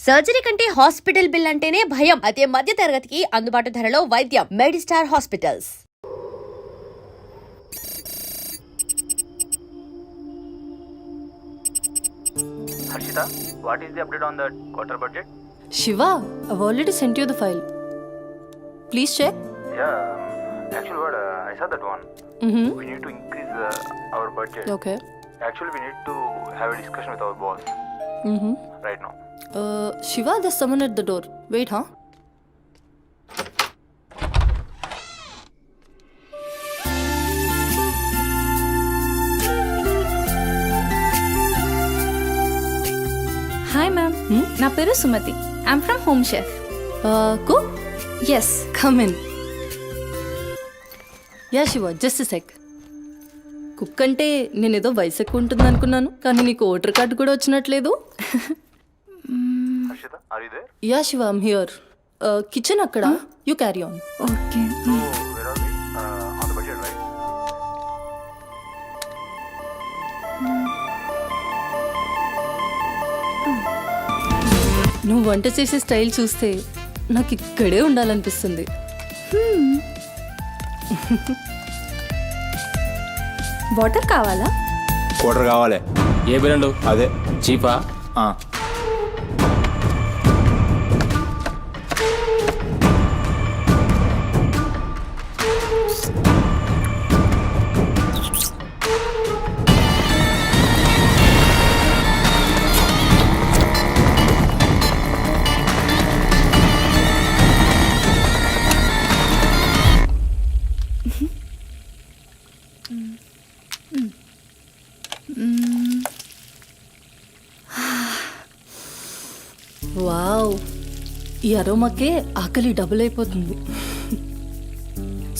Surgery కంటే hospital bill అంటేనే భయం. అదే మధ్య తరగతికి అందుబాటు ధరలో వైద్యం. Medistar hospitals. Harshita, what is the update on the quarter budget? Shiva, I've already sent you the file. Please check. Yeah, actually what I saw that one. We need to increase our budget. Okay. Actually we need to have a discussion with our boss right now. Shiva, there's someone at the door. Wait, huh? Hi ma'am, నా పేరు Sumathi. I'm from home chef. Cook? Yes. Come in. Yeah, Shiva, just a sec. Cook అంటే నేనేదో వయసు ఎక్కువ ఉంటుంది అనుకున్నాను, కానీ నీకు ఓటర్ కార్డు కూడా వచ్చినట్లేదు. Harshita, are you there? Yeah Shiva, I'm here. Kitchen అక్కడ. You carry on. Okay. So where are we? On the budget, right? నువ్వు వంట చేసే స్టైల్ చూస్తే నాకు ఇక్కడే ఉండాలనిపిస్తుంది. వాటర్ కావాలా? క్వార్టర్ కావాలి. ఏ బ్రాండు? అదే చీపా? వావ్, ఈ అరోమాకే ఆకలి డబుల్ అయిపోతుంది.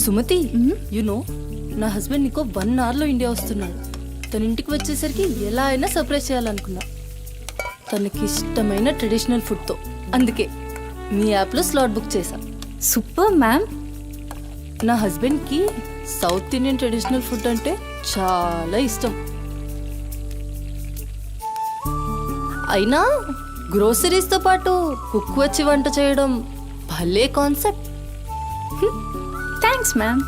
సుమతి, నో నా హస్బెండ్ నీకో 1 అవర్లో ఇండియా వస్తున్నాడు. తన ఇంటికి వచ్చేసరికి ఎలా అయినా సర్ప్రైజ్ చేయాలనుకున్నా, తనకి ఇష్టమైన ట్రెడిషనల్ ఫుడ్తో. అందుకే మీ యాప్లో స్లాట్ బుక్ చేశా. Super ma'am. నా హస్బెండ్కి సౌత్ ఇండియన్ ట్రెడిషనల్ ఫుడ్ అంటే చాలా ఇష్టం. అయినా గ్రోసరీస్తో పాటు కుక్ వచ్చి వంట చేయడం భలే కాన్సెప్ట్. Thanks ma'am.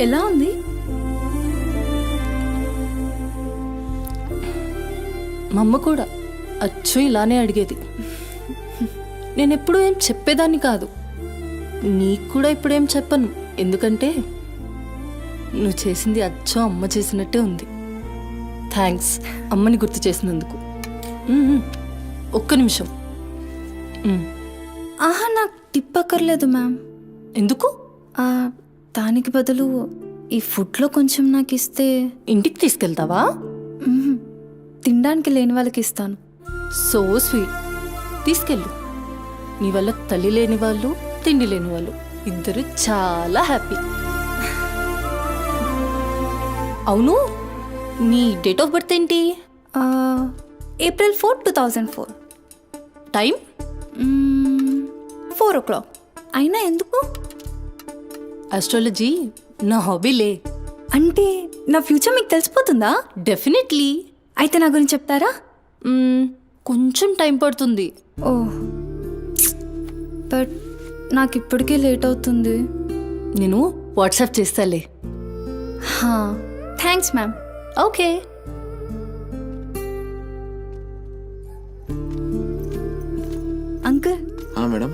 ఎలా ఉంది? మా అమ్మ కూడా అచ్చు ఇలానే అడిగేది. నేనెప్పుడు ఏం చెప్పేదాన్ని కాదు, నీకు కూడా ఇప్పుడేం చెప్పను. ఎందుకంటే నువ్వు చేసింది అచ్చం అమ్మ చేసినట్టే ఉంది. థ్యాంక్స్ అమ్మని గుర్తు చేసినందుకు. ఒక్క నిమిషం. ఆహా, నాకు టిప్ అక్కర్లేదు మ్యామ్. ఎందుకు? దానికి బదులు ఈ ఫుడ్లో కొంచెం నాకు ఇస్తే. ఇంటికి తీసుకెళ్తావా? తినడానికి లేని వాళ్ళకి ఇస్తాను. So sweet. తీసుకెళ్ళు. నీ వల్ల తల్లి లేని వాళ్ళు, తిండి లేని వాళ్ళు ఇద్దరు చాలా హ్యాపీ. అవును, నీ డేట్ ఆఫ్ బర్త్ ఏంటి? April 4, 2004. టైం? 4 o'clock. అయినా ఎందుకు? ఆస్ట్రాలజీ నా హాబీలే. అంటే నా ఫ్యూచర్ మీకు తెలిసిపోతుందా? డెఫినెట్లీ. అయితే నా గురించి చెప్తారా? కొంచెం టైం పడుతుంది. ఓహ్, బట్ నాకు ఇప్పటికే లేట్ అవుతుంది. నేను వాట్సాప్ చేస్తాలే. Thanks ma'am. Okay. Uncle. Madam.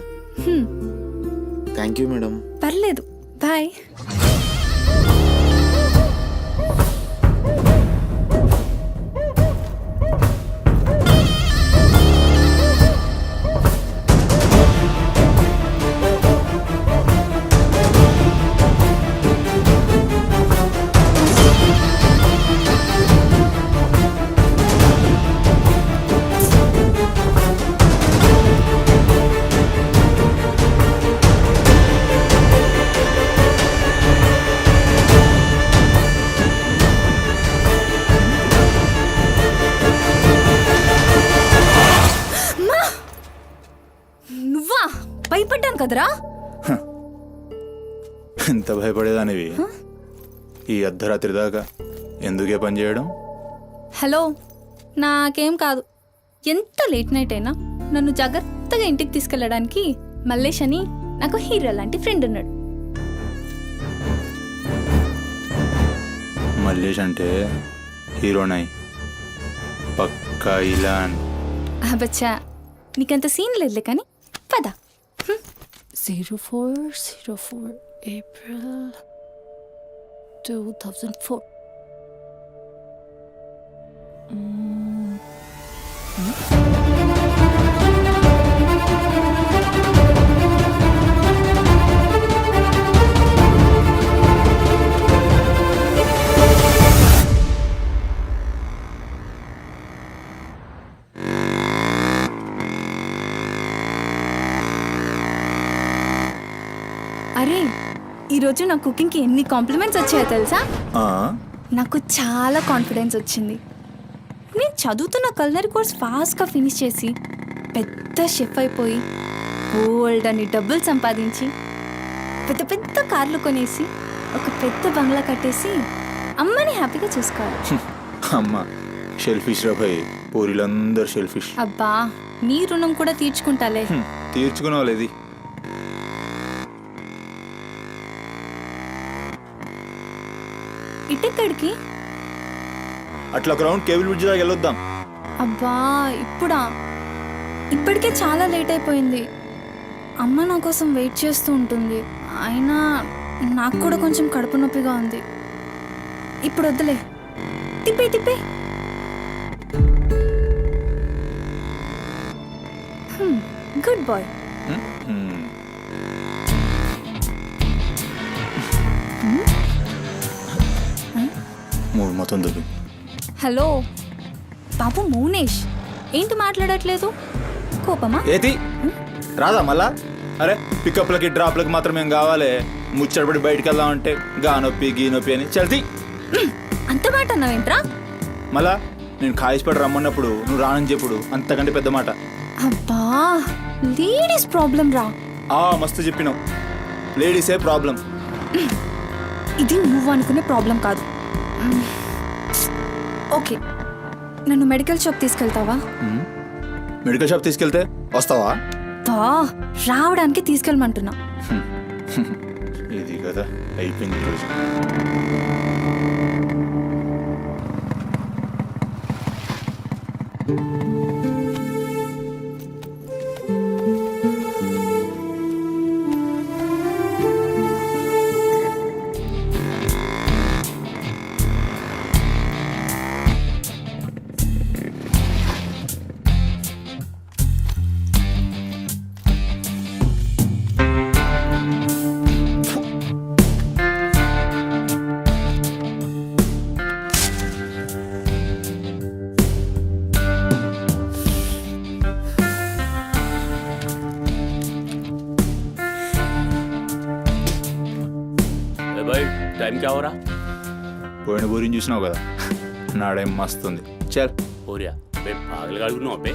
Thank you madam. పర్లేదు, బాయ్. కదరా. ఎంత భయపడేదానివి ఈ అర్ధరాత్రి దాకా ఎందుకే పని చేయడం? హలో, నాకేం కాదు. ఎంత లేట్ నైట్ అయినా నన్ను జాగ్రత్తగా ఇంటికి తీసుకెళ్ళడానికి మల్లేష్ అని నాకు హీరో లాంటి ఫ్రెండ్ ఉన్నాడు. మల్లేష్ అంటే హీరోనై పక్కా ఇలాన్. బచ్చా, నీకంత సీన్ లేదులే కానీ పద. 0404 ఏప్రిల్ 2004. అరే, ఈరోజు నా కుకింగ్కి ఎన్ని కాంప్లిమెంట్స్ వచ్చాయో తెలుసా? ఆ, నాకు చాలా కాన్ఫిడెన్స్ వచ్చింది. నేను చదువుతున్న కల్నరీ కోర్స్ ఫాస్ట్గా ఫినిష్ చేసి పెద్ద షెఫ్ అయిపోయి గోల్డ్ అని డబ్బులు సంపాదించి పెద్ద పెద్ద కార్లు కొనేసి ఒక పెద్ద బంగ్లా కట్టేసి అమ్మని హ్యాపీగా చూసుకోవాలి. అమ్మ షెల్ఫిష్ రా భయ్, పూరిలందరూ షెల్ఫిష్. అబ్బా, నీ రుణం కూడా తీర్చుకుంటాలే. తీర్చుకునేవాళ్ళేది. ఇటెక్కడికి? అట్లా ఒక రౌండ్ కేబుల్ బ్రిడ్జ్ దాకా వెళ్ళొద్దాం. అబ్బా, ఇప్పటికే చాలా లేట్ అయిపోయింది. అమ్మ నా కోసం వెయిట్ చేస్తూ ఉంటుంది. అయినా నాకు కూడా కొంచెం కడుపు నొప్పిగా ఉంది. ఇప్పుడు వద్దులే, తిప్పే. Good boy. మూడు మొత్తం దుబ్బి. హలో బాబు మౌనేష్, ఏంటి మాట్లాడట్లేదు? కోపమా? ఏది రాదా మళ్ళా? అరే పికప్లకి డ్రాప్లకి మాత్రం ఏం కావాలి, ముచ్చటపడి బయటికి వెళ్దామంటే గా నొప్పి గీ నొప్పి అని చల్తీ. అంత మాట అన్నావేంట్రా? మళ్ళా నేను కాయిస్పడి రమ్మన్నప్పుడు నువ్వు రానని చెప్పుడు అంతకంటే పెద్ద మాట. అబ్బా, లేడీస్ ప్రాబ్లం రా. మస్తు చెప్పినావు, లేడీసే ప్రాబ్లం. ఇది నువ్వు అనుకునే ప్రాబ్లం కాదు. ఓకే, నన్ను మెడికల్ షాప్ తీసుకెళ్తావా? మెడికల్ షాప్ తీసుకెళ్తే వస్తావా? రావడానికి తీసుకెళ్ళమంటున్నా. ఇది కదా అయిపోయింది రోజు. भाई टाइम क्या हो रहा? పోయిన బోరిని చూసినావు కదా, నాడేం మస్తుంది. చల్ हो रहा बे पागल गाड़ी नो पे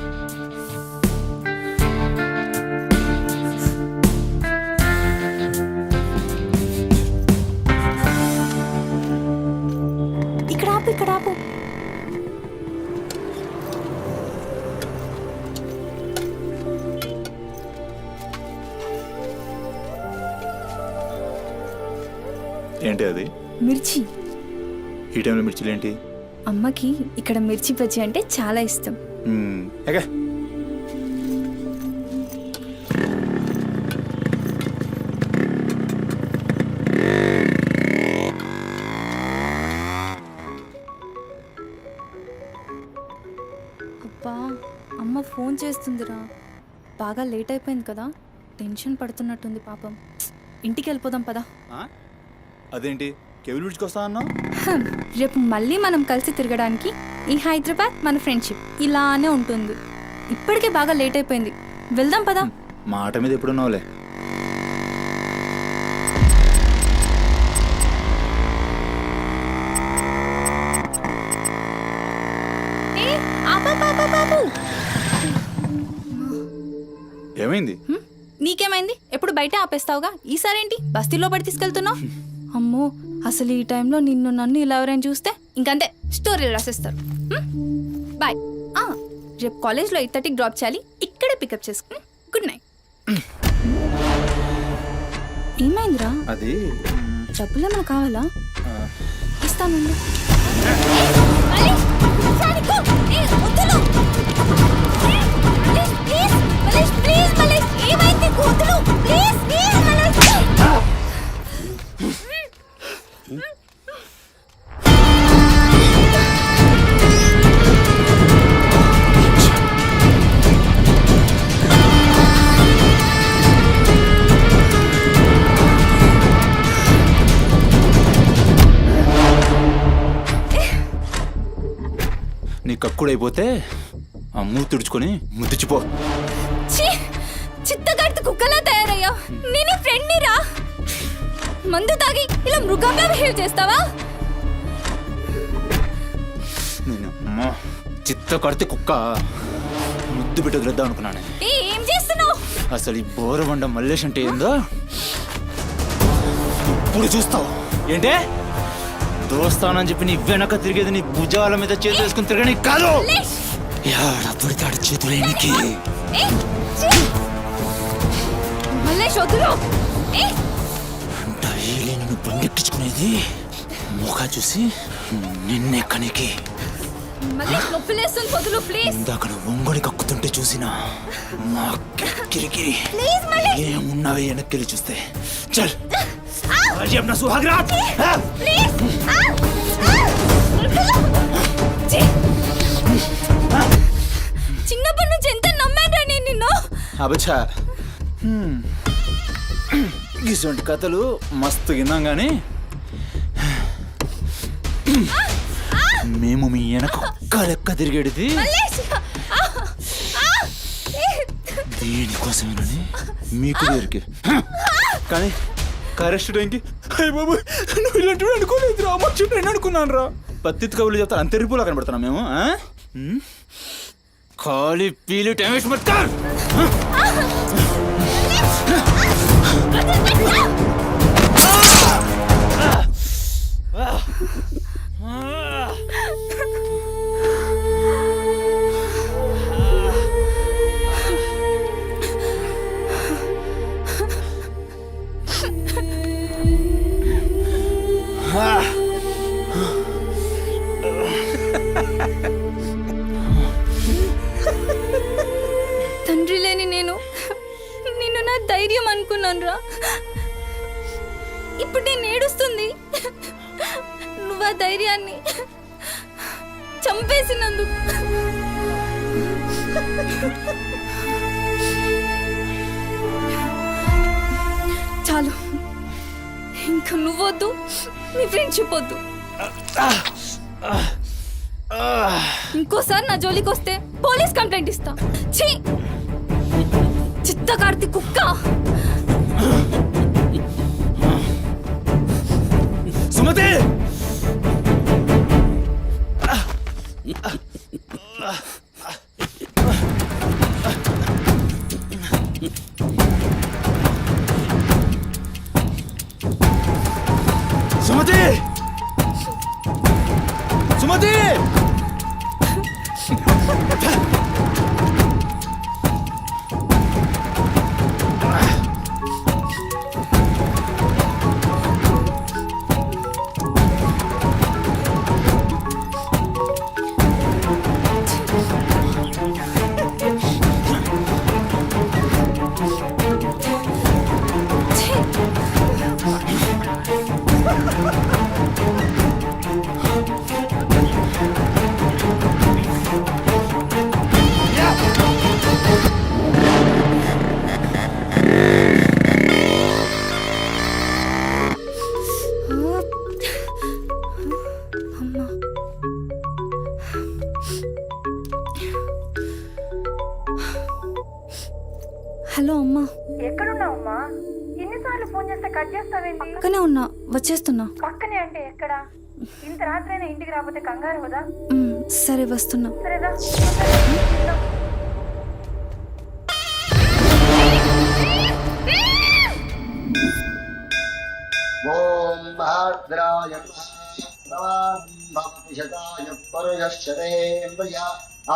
ఇక్కడ ఆపు. ఏంటి అది? మిర్చి. ఈ టైంలో మిర్చిలు ఏంటి? అమ్మకి ఇక్కడ మిర్చి బజ్జీ అంటే చాలా ఇష్టం. ఎగా అబ్బా, అమ్మ ఫోన్ చేస్తుందిరా. బాగా లేట్ అయిపోయింది కదా, టెన్షన్ పడుతున్నట్టుంది పాపం. ఇంటికి వెళ్ళిపోదాం పదా. అదేంటి కేబుల్ బ్రిడ్జ్కి వస్తా అన్నావు? రేపు మళ్ళీ మనం కలిసి తిరగడానికి ఈ హైదరాబాద్ మన ఫ్రెండ్షిప్ ఇలానే ఉంటుంది. ఇప్పటికే బాగా లేట్ అయిపోయింది, వెళ్దాం పదా. మాట మీద ఎప్పుడున్నావులే. ఆపు. ఏమైంది? నీకేమైంది? ఎప్పుడు బయట ఆపేస్తావుగా, ఈసారేంటి బస్తీలో పడి తీసుకెళ్తున్నావు? అమ్మో, అసలు ఈ టైంలో నిన్ను నన్ను ఇలా ఎవరైనా చూస్తే ఇంకంతే, స్టోరీలు రాసేస్తారు. బాయ్. రేపు కాలేజ్లో 8:30కి డ్రాప్ చేయాలి, ఇక్కడే పికప్ చేసుకుని. Good night. ఏమైందిరా? అది డబ్బులు ఏమైనా కావాలా? ఇస్తాను. నీ కక్కుడైపోతే ఆ మూతి తుడుచుకొని ముద్దుచిపో. చిత్తగడితే కుక్కలా తయారయ్యా. నేను ఫ్రెండ్ని రా. మందు తాగి ఇలా మృగంగా బిహేవ్ చేస్తావా? నేను అమ్మా చిత్త కడితే కుక్క ముద్దు పెట్టి వదిలేద్దాం అనుకున్నాను. ఏం చేస్తున్నావు? అసలు ఈ బోరబండ మల్లేష్ అంటే ఏందో ఇప్పుడు చూస్తావు. ఏంటే దోస్తానని చెప్పి నీ వెనక తిరిగేది నీ భుజాల మీద చేతులు వేసుకుని తిరగని కాదు. పడితాడు చేతులేనికి. డైలీ నన్ను బండెక్కించుకునేది ముఖ చూసి నిన్నెక్కనికి. ఇందాక నువ్వు ఒంగొని కక్కుతుంటే చూసినా మా కిరికిరి ఏమున్నావే వెనక్కి చూస్తే. చల్ अपना सुहाग रात చిన్నప్పటి నుంచి ఎంత నమ్మాను నేను నిన్ను. అబచ్చా గిసొంటి కథలు మస్తు విన్నాం కానీ మేము మీ వెనక లెక్క తిరిగేది దేనికోసమేనని మీకు దొరికి. కానీ కరెస్ట్ టైంకి అయ్య బాబు నువ్వు ఇలాంటి అనుకోలేదు రా, మా చుట్టూ నేను అనుకున్నాను రా. పత్తి కబుర్లు చెప్తాను అంత రిపులా కనబడుతున్నాం మేము. ఖాళీ పీలు టైం వేస్ట్ మత్ కర్. తండ్రి లేని నేను నిన్ను నా ధైర్యం అనుకున్నాను రా. ఇప్పుడు నేను ఏడుస్తుంది నువ్వు ఆ ధైర్యాన్ని చంపేసినందుకు. చాలు, ఇంకా నువ్వొద్దు, నీ ఫ్రెండ్షిప్ వద్దు. ఇంకోసారి నా జోలికి వస్తే పోలీస్ కంప్లైంట్ ఇస్తా. ఛీ, చిత్తకార్తి కుక్క. సుమతి సుమతి సుమతి హలో అమ్మా. ఎక్కడున్నావమ్మా? ఎన్నిసార్లు ఫోన్ చేస్తే కట్ చేస్తావేంటి? పక్కనే ఉన్నా, వచ్చేస్తున్నా. పక్కనే అంటే ఎక్కడ? ఇంత రాత్రైనా ఇంటికి రాకపోతే కంగారు కదా. సరే వస్తున్నా. సరేదా? ఆర్ద్రాయ భవతి శతాయ పరుయశ్చరేంద్రియ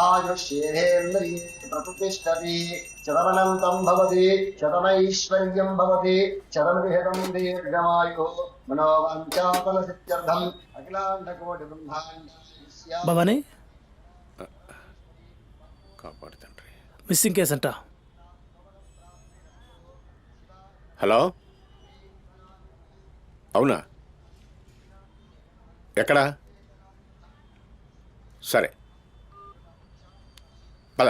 ఆయుష్యేంద్రియే ప్రతిష్టతి శతమనంతం భవతి శతమైశ్వర్యం భవతి శతమిహితం దీర్ఘమాయు మనోవాంఛాఫలసిద్ధ్యర్థం అఖిలాండకోటి బ్రహ్మాండ భవానీ కాపాడు తండ్రి. మిస్సింగ్ కేసు అంట. హలో, అవునా? ఎక్కడా? సరే పద.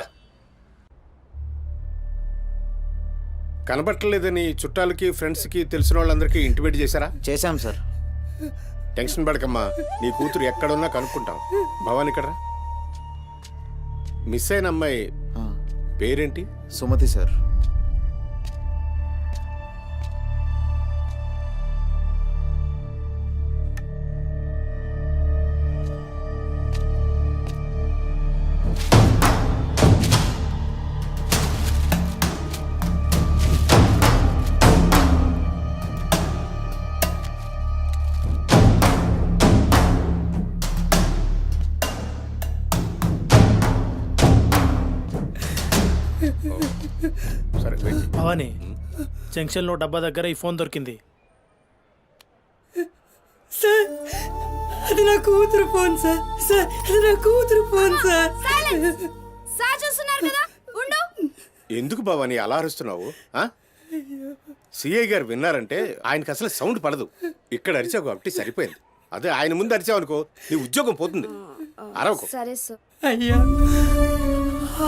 కనబట్టలేదని చుట్టాలకి ఫ్రెండ్స్కి తెలిసిన వాళ్ళందరికీ ఇంటిమేట్ చేశారా? చేశాం సార్. టెన్షన్ పడకమ్మా, నీ కూతురు ఎక్కడున్నా కనుక్కుంటాం. భవాని ఇక్కడ మిస్ అయిన అమ్మాయి పేరేంటి? సుమతి సార్. సరే వెయిట్. భవానీ, జంక్షన్లో డబ్బా దగ్గర ఈ ఫోన్ దొరికింది. సార్, అది నా కూతురు ఫోన్ సార్. సార్, అది నా కూతురు ఫోన్ సార్. సార్ చూస్తున్నారు కదా, ఉండు. ఎందుకు భవాని అలా అరుస్తున్నావు? సిఐ గారు విన్నారంటే ఆయనకి అసలు సౌండ్ పడదు. ఇక్కడ అరిచావు కాబట్టి సరిపోయింది. అదే ఆయన ముందు అరిచావు అనుకో, నీ ఉద్యోగం పోతుంది. అరవకు. సరే సార్. అయ్యా,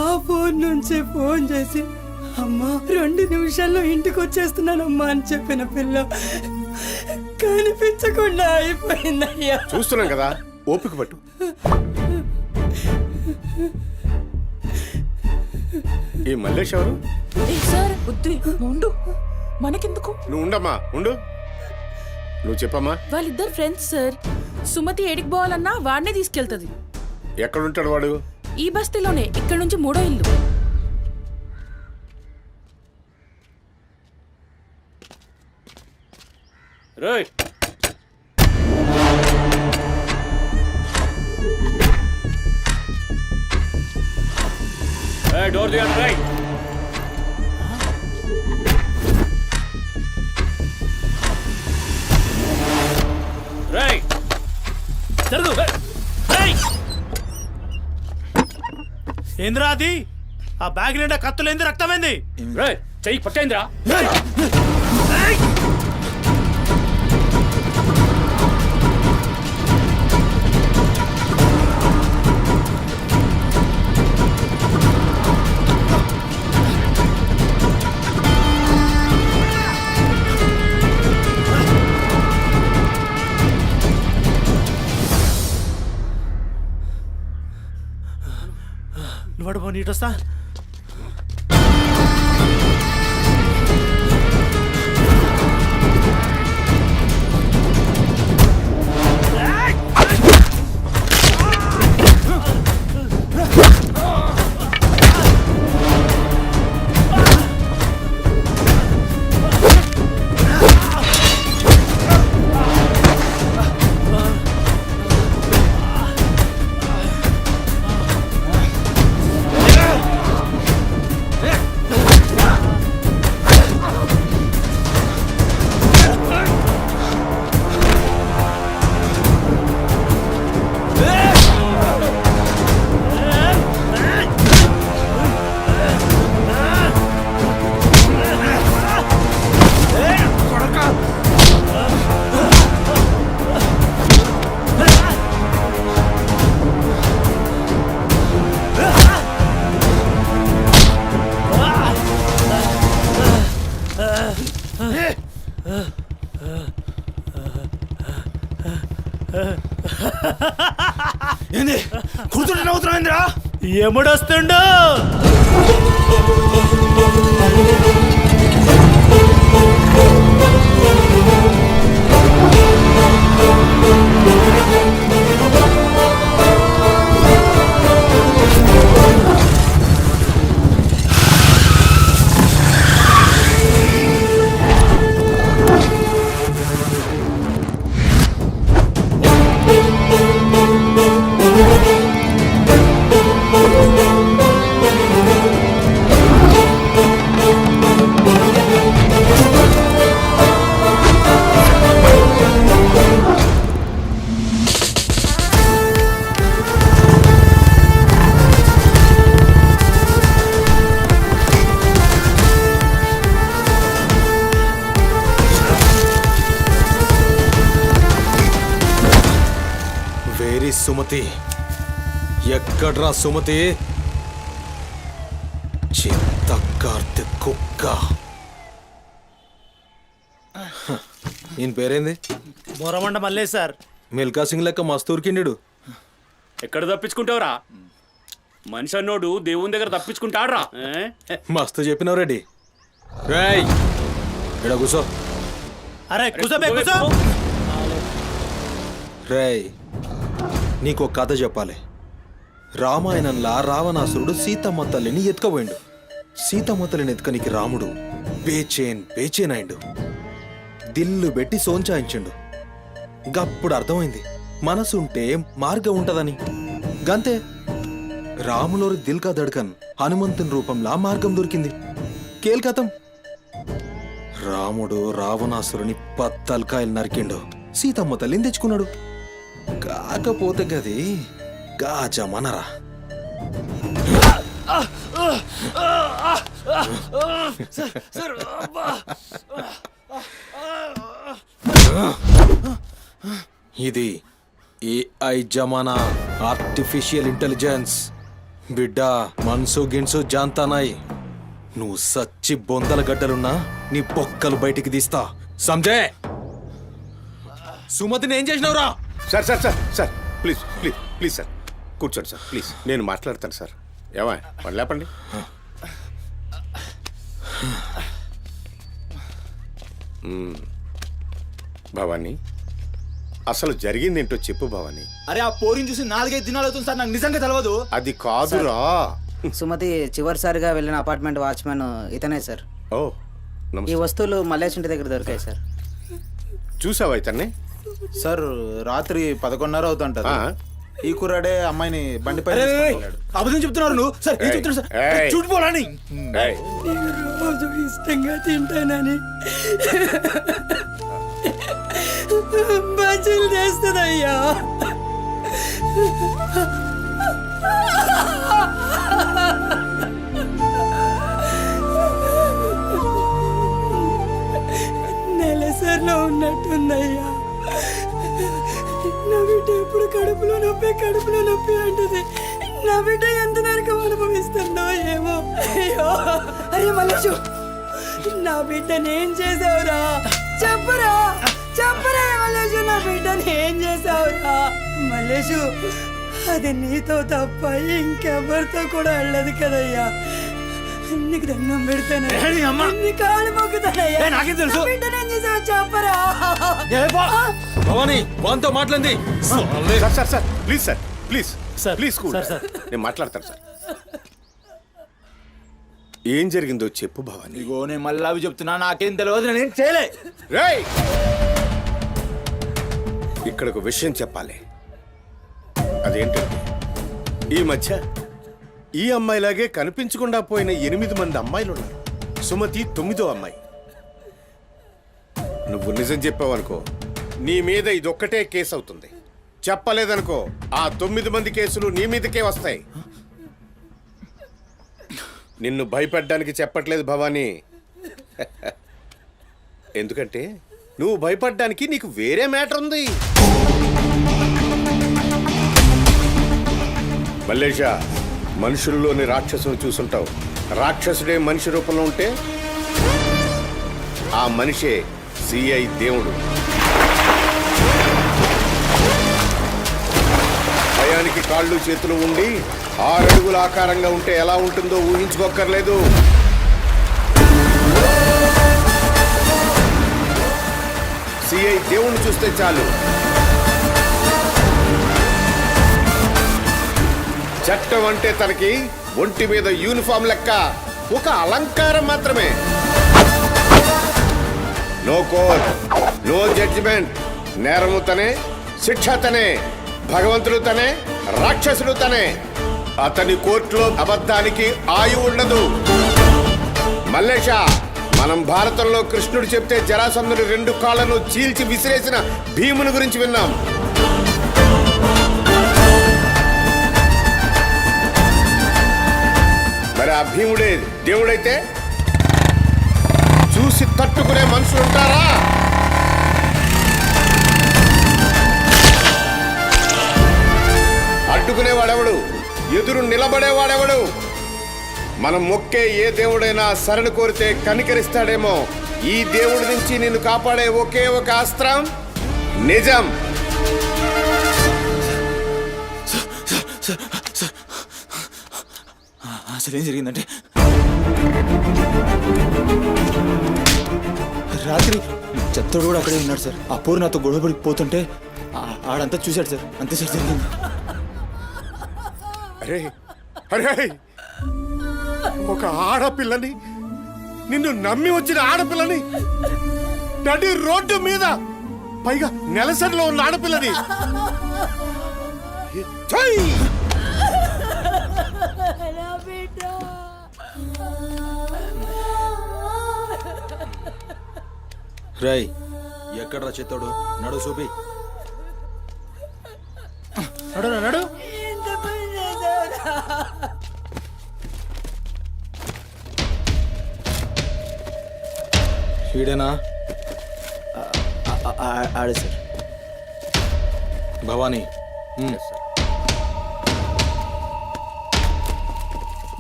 ఆ ఫోన్ నుంచి ఫోన్ చేసి అమ్మా 2 నిమిషాల్లో ఇంటికి వచ్చేస్తున్నానమ్మా అని చెప్పిన పిల్ల కనిపించకుండా అయిపోయిందయ్యా. చూస్తున్నాం కదా, ఓపిక పట్టు. ఈ మల్లేష్ ఎవరు? సార్ వద్దు, ఉండు, మనకెందుకు? నువ్వు ఉండమ్మా, ఉండు. నువ్వు చెప్పమ్మా. వాళ్ళిద్దరు ఫ్రెండ్స్ సార్. సుమతి ఏడికి పోవాలన్నా వాడినే తీసుకెళ్తుంది. ఎక్కడుంటాడు వాడు? ఈ బస్తీలోనే, ఇక్కడ నుంచి 3వ ఇల్లు. రేయ్, డోర్ తీయండి. రేయ్, రేయ్, జరుగు. ఏంద్రా అది? ఆ బ్యాగ్ నిండా కత్తులేంది, రక్తమైంది. రేయ్, చెయ్యి పట్టేంద్రా. నువ్వు నీటొస్తా. ఏంది కూర్చుంటే నవ్వుతున్నావేంద్రా? ఎముడొస్తుండు? సుమతి ఎక్కడ్రా సుమతి? చిత్త కార్తె కుక్క. ఈయన పేరేంది? బోరమండ మళ్ళీ సార్. మిల్కా సింగ్ లెక్క మస్తూరికిండు. ఎక్కడ తప్పించుకుంటావురా? మనిషి అన్నోడు దేవుని దగ్గర తప్పించుకుంటాడ్రా. మస్తు చెప్పినావు రెడ్డి. రేయ్ ఇక్కడ కూసో. అరే కూసోబే కూసో. రేయ్ నీకు కథ చెప్పాలి. రామాయణంలా రావణాసురుడు సీతమ్మ తల్లిని ఎత్తుకపోయిండు. సీతమ్మ తల్లిని ఎత్తుకనికి రాముడు బేచేన్ అయిండు. దిల్లు పెట్టి సోంచాయించిండు. గప్పుడు అర్థమైంది మనసుంటే మార్గం ఉంటదని. గంతే రాములోరి దిల్ కా దడ్కన్ హనుమంతుని రూపంలా మార్గం దొరికింది. కేల్కతం రాముడు రావణాసురుని పత్తల్కాయలు నరికిండు. సీతమ్మ తల్లిని తెచ్చుకున్నాడు. కాకపోతే గది గాజమనరా. ఇది ఏఐ జమానా, ఆర్టిఫిషియల్ ఇంటెలిజెన్స్. బిడ్డ మనసు గిన్సు జాంతానాయ్. నువ్వు సచ్చి బొందల గడ్డలున్నా నీ బొక్కలు బయటికి తీస్తా. సంజే సుమతిని ఏం చేసినావురా? Sir sir sir sir please please please sir కూర్చోండి సార్ ప్లీజ్. నేను మాట్లాడతాను సార్. ఏమా పని లేపండి. భవానీ అసలు జరిగింది ఏంటో చెప్పు భవానీ. అరే ఆ పోరిని చూసి 4-5 దినాలు అవుతుంది సార్. నాకు నిజంగా తెలియదు. అది కాదురా. సుమతి చివరిసారిగా వెళ్ళిన అపార్ట్మెంట్ వాచ్మెన్ ఇతనే సార్. ఓ ఈ నమస్తే. వస్తువులు మల్లేష్ ఇంటి దగ్గర దొరికాయి సార్. చూసావా ఇతన్ని? సార్ రాత్రి 11:30 అవుతుంటది. ఈ కుర్రాడే అమ్మాయిని బండి పైన అబద్ధం చెప్తున్నారు నువ్వు. సార్ ఏం చెప్తున్నారు సార్? చూడిపోవాలని ఏయ్, రోజు ఇష్టంగా తింటానని బజ్జీలు చేస్తుందయ్యా. నెలసరిలో ఉన్నట్టుందయ్యా. నా బిడ్డ ఎప్పుడు కడుపులో నొప్పి అంటది. నా బిడ్డ ఎంత నరకం అనుభవిస్తుందో ఏమో. అయ్యో అరే మల్లేషు, నా బిడ్డని ఏం చేసావురా? చెప్పురా మల్లేషు, నా బిడ్డని ఏం చేసావురా? మల్లేషు, అది నీతో తప్ప ఇంకెవరితో కూడా వెళ్ళదు కదయ్యా. నీకు దండం పెడతాను, నీ కాళ్ళు మొక్కుతానయ్యా. నాకేం తెలుసు? నా బిడ్డని ఏం చేసావు చెప్పరా? భవానీ వాంతో మాట్లాడింది. Sir sir sir please sir please sir, please cool. Sir, sir. నేను మాట్లాడతాను సార్. ఏం జరిగిందో చెప్పు భవానీ. ఇగో నేను మళ్ళీ అవి చెప్తున్నా. నాకేం తెలియదు. నేనేం చేయలే. రేయ్ ఇక్కడ ఒక విషయం చెప్పాలి. అదేంటంటే ఈ మధ్య ఈ అమ్మాయిలాగే కనిపించకుండా పోయిన 8 మంది అమ్మాయిలు ఉన్నారు. సుమతి 9వ అమ్మాయి. నువ్వు నిజం చెప్పావనుకో నీ మీద ఇదొక్కటే కేసు అవుతుంది. చెప్పలేదనుకో ఆ 9 మంది కేసులు నీ మీదకే వస్తాయి. నిన్ను భయపడ్డానికి చెప్పట్లేదు భవానీ. ఎందుకంటే నువ్వు భయపడ్డానికి నీకు వేరే మ్యాటర్ ఉంది. మల్లేషా, మనుషుల్లోని రాక్షసుని చూసుంటావు. రాక్షసుడే మనిషి రూపంలో ఉంటే ఆ మనిషే సిఐ దేవుడు. భయానికి కాళ్ళు చేతులు ఉండి 6 అడుగుల ఆకారంగా ఉంటే ఎలా ఉంటుందో ఊహించుకోక్కర్లేదు. సిఐ దేవుణ్ణి చూస్తే చాలు. చట్టం అంటే తనకి ఒంటి మీద యూనిఫామ్ లెక్క ఒక అలంకారం మాత్రమే. No court, no judgment. నేరము తనే, శిక్ష తనే, భగవంతుడు తనే, రాక్షసుడు తనే. అతని కోర్టులో అబద్ధానికి ఆయువు ఉండదు. మల్లేష, మనం భారతంలో కృష్ణుడు చెప్తే జరాసంధుడు 2 కాళ్లను చీల్చి విసిరేసిన భీముని గురించి విన్నాం. మరి ఆ భీముడే దేవుడైతే చూసి తట్టుకునే మనుషులు ఉంటారా? అడ్డుకునేవాడెవడు, ఎదురు నిలబడేవాడెవడు? మనం మొక్కే ఏ దేవుడైనా శరణు కోరితే కనికరిస్తాడేమో. ఈ దేవుడి నుంచి నిన్ను కాపాడే ఒకే ఒక అస్త్రం నిజం. అసలు ఏం జరిగిందంటే రాత్రి చెత్తోడు కూడా అక్కడే ఉన్నాడు సార్. ఆ పోరు నాతో గొడవపడి పోతుంటే ఆడంతా చూశాడు సార్. అంతే సార్ జరిగింది. అరే అరే, ఒక ఆడపిల్లని, నిన్ను నమ్మి వచ్చిన ఆడపిల్లని నడి రోడ్డు మీద, పైగా నెలసరిలో ఉన్న ఆడపిల్లని ఛై! రై ఎక్కడ్రా చెత్తోడు? నడు చూపి. నడు నడు. ఈడేనా? ఆడే సార్. భవానీ.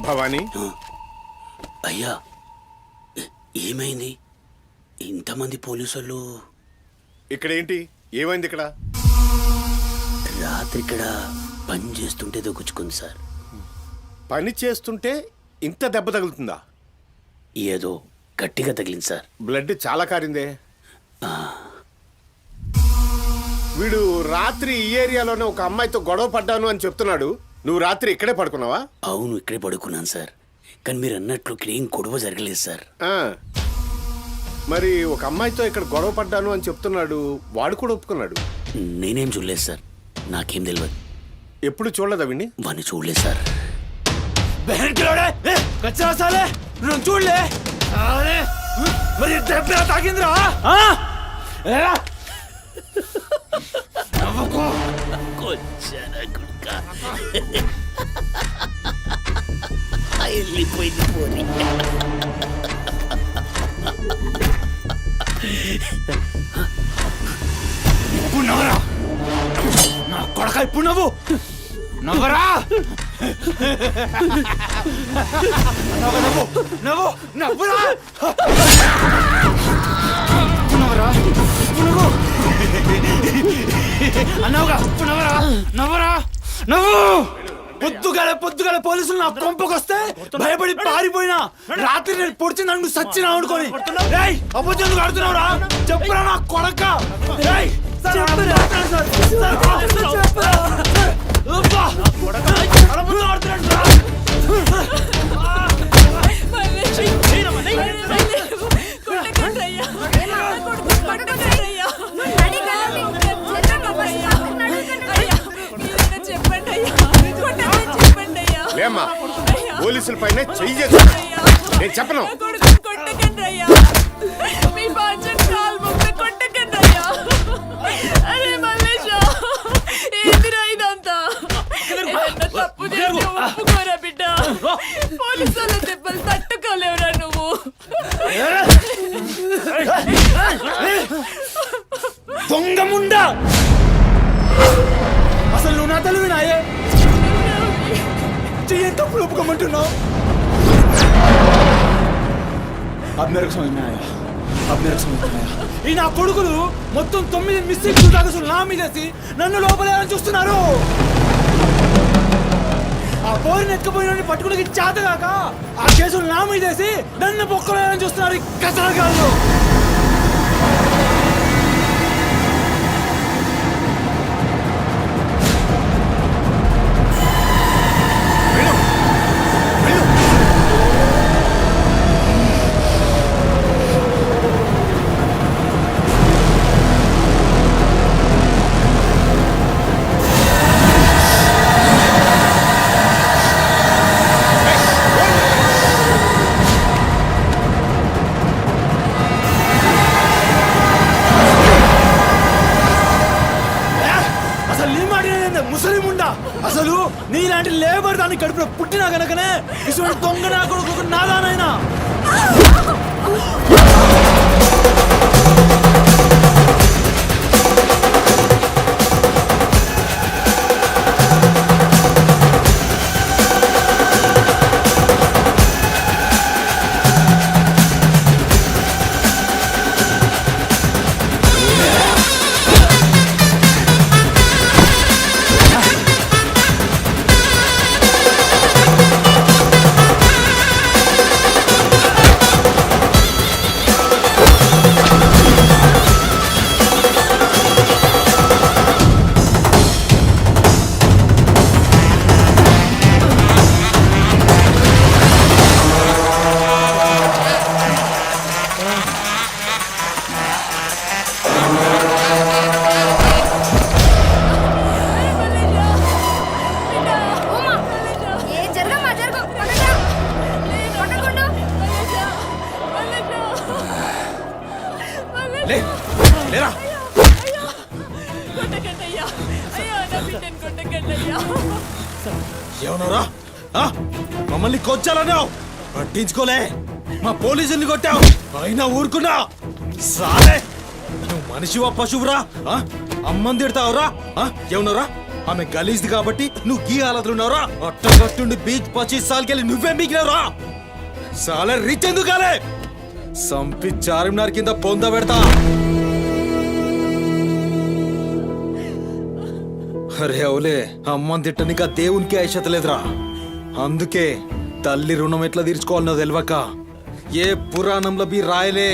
భవానీ, అయ్యా ఏమైంది? ఇంతమంది పోలీసులు ఇక్కడ ఏంటి? ఏమైంది ఇక్కడ? రాత్రి ఇక్కడ పని చేస్తుంటే దొక్కుచుకుంది సార్. పని చేస్తుంటే ఇంత దెబ్బ తగులుతుందా? ఏదో గట్టిగా తగిలింది సార్. బ్లడ్ చాలా కారిందే. వీడు రాత్రి ఈ ఏరియాలోనే ఒక అమ్మాయితో గొడవ పడ్డాను అని చెప్తున్నాడు. నువ్వు రాత్రి ఇక్కడే పడుకున్నావా? అవును, ఇక్కడే పడుకున్నాను సార్. కానీ మీరు అన్నట్లు ఇక్కడ ఏం గొడవ జరగలేదు సార్. మరి ఒక అమ్మాయితో ఇక్కడ గొడవ పడ్డాను అని చెప్తున్నాడు. వాడు కూడా ఒప్పుకున్నాడు. నేనేం చూడలేదు సార్. నాకేం తెలియదు. ఎప్పుడు చూడలేదా విని? వాడిని చూడలేదు సార్. చూడలే మరి దెబ్బ తాకిందిరా? వెళ్ళిపోయింది పోనీ. ఇప్పుడు నవ్వరా నా కొడక, ఇప్పుడు నవ్వు. నవ్వరా, నవ్వు నవ్వు నవ్వురా. నవ్వరా, నవ్వు అన్నావుగా. నవ్వరా, నవ్వరా, నవ్వు. పొద్దుగాల పోలీసులు నా కొంపకొస్తే భయపడి పారిపోయినా, రాత్రి నేను పొడిచి నన్ను సచ్చినా అనుకోని అబద్ధం ఆడుతున్నావురా. చెప్పురా నా కొడక. లేమ్మా, పోలీసుల పైన చెయ్యి చేస్తా. నేను చెప్పను. పోలీసుల దెబ్బలు తట్టుకోలేవురా నువ్వు. దొంగముండా, అసలు నువ్వు నా తల్లివి నాయే. చెయ్యి తప్పుడు ఒప్పుకోమంటున్నావు. ఈ నా కొడుకులు మొత్తం 9 మిస్టేక్స్ దాకా నా మీదేసి నన్ను లోపలేయాలని చూస్తున్నారు. ఆ పోరిని ఎత్తుకుపోయిన పట్టుకుని చేతగాక ఆ కేసులు నా మీదేసి నన్ను పొక్కలేయాలని చూస్తున్నారు ఈ కసరగాళ్ళు. అసలు నీలాంటి లేబర్ దాన్ని కడుపులో పుట్టినా గనకనే ఇటువంటి దొంగ నా కొడుకు నాదానైనా. మమ్మల్ని కొచ్చాలన్నావు, పట్టించుకోలే. మా పోలీసుల్ని కొట్టావు, అయినా ఊరుకున్నా. సాలే, నువ్వు మనిషివా పశువురా? అమ్మని తిడతావురా? ఏమన్నారా? ఆమె గలీజ్ది కాబట్టి నువ్వు గీ హాలతులున్నావురా? అట్టగట్టుండి బీచ్ 25 సార్కెళ్ళి నువ్వే మిగిలినవురా? సాలే రిచ్ ఎందుకు కాలే? సంపి చార్మినార్ కింద పొంద పెడతా. అరే అవులే, అమ్మని తిట్టనిక దేవునికి ఐషత లేదురా. అందుకే తల్లి రుణం ఎట్లా తీర్చుకోవాలనో తెలియక ఏ పురాణంలో బి రాయలే.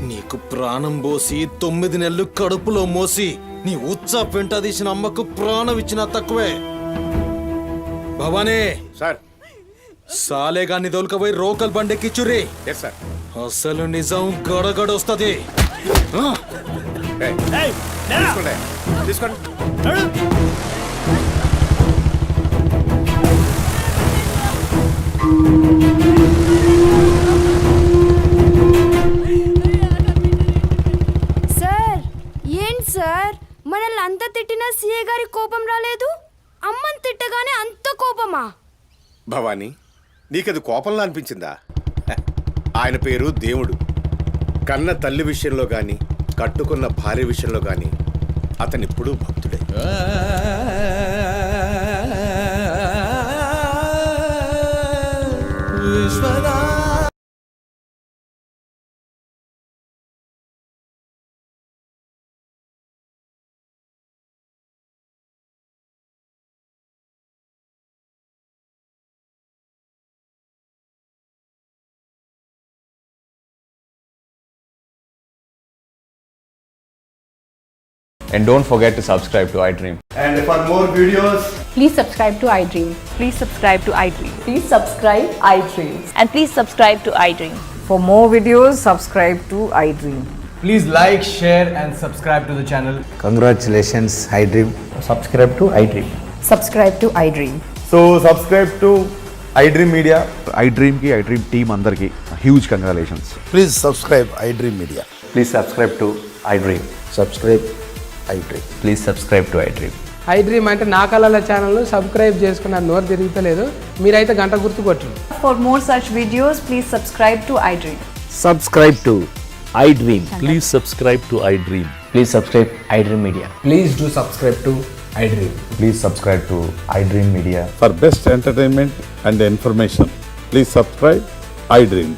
నీకు ప్రాణం పోసి 9 నెలలు కడుపులో మోసి నీ ఉచ్చ పెంట తీసిన అమ్మకు ప్రాణం ఇచ్చినా తక్కువే. భవానీ సార్, సాలేగాన్ని దొలకపోయి రోకల్ బండెక్కిచ్చుర్రి. Yes sir. అసలు నిజం గడగడొస్తది. తీసుకోండి, తీసుకోండి. సార్ ఏంటి సార్, మనల్ని అంత తిట్టినా సీఏ గారి కోపం రాలేదు? అమ్మని తిట్టగానే అంత కోపమా? భవానీ, నీకది కోపంలా అనిపించిందా? ఆయన పేరు దేవుడు. కన్న తల్లి విషయంలో గాని, కట్టుకున్న భార్య విషయంలో గాని అతనిప్పుడు భక్తుడే. And don't forget to subscribe to iDream. And for more videos, Please subscribe to iDream. Please subscribe to iDream. Please subscribe iDream. And please subscribe to iDream. For more videos, subscribe to iDream. Please like, share and subscribe to the channel. Congratulations iDream. Subscribe to iDream. Subscribe to iDream. So subscribe to iDream Media. iDream ki iDream team andarki huge congratulations. please subscribe iDream Media. Please subscribe to iDream. Subscribe iDream. Please subscribe to iDream. iDream అంటే నా కళల ఛానల్ను subscribe చేసుకున్న నోరు తిరుగుతలేదు, మీరైతే గంట గుర్తు కొట్టండి. For more such videos, please subscribe to iDream. Subscribe to iDream. Please subscribe to iDream. Please subscribe iDream Media. Please do subscribe to iDream. Please subscribe to iDream Media. For best entertainment and information, please subscribe iDream.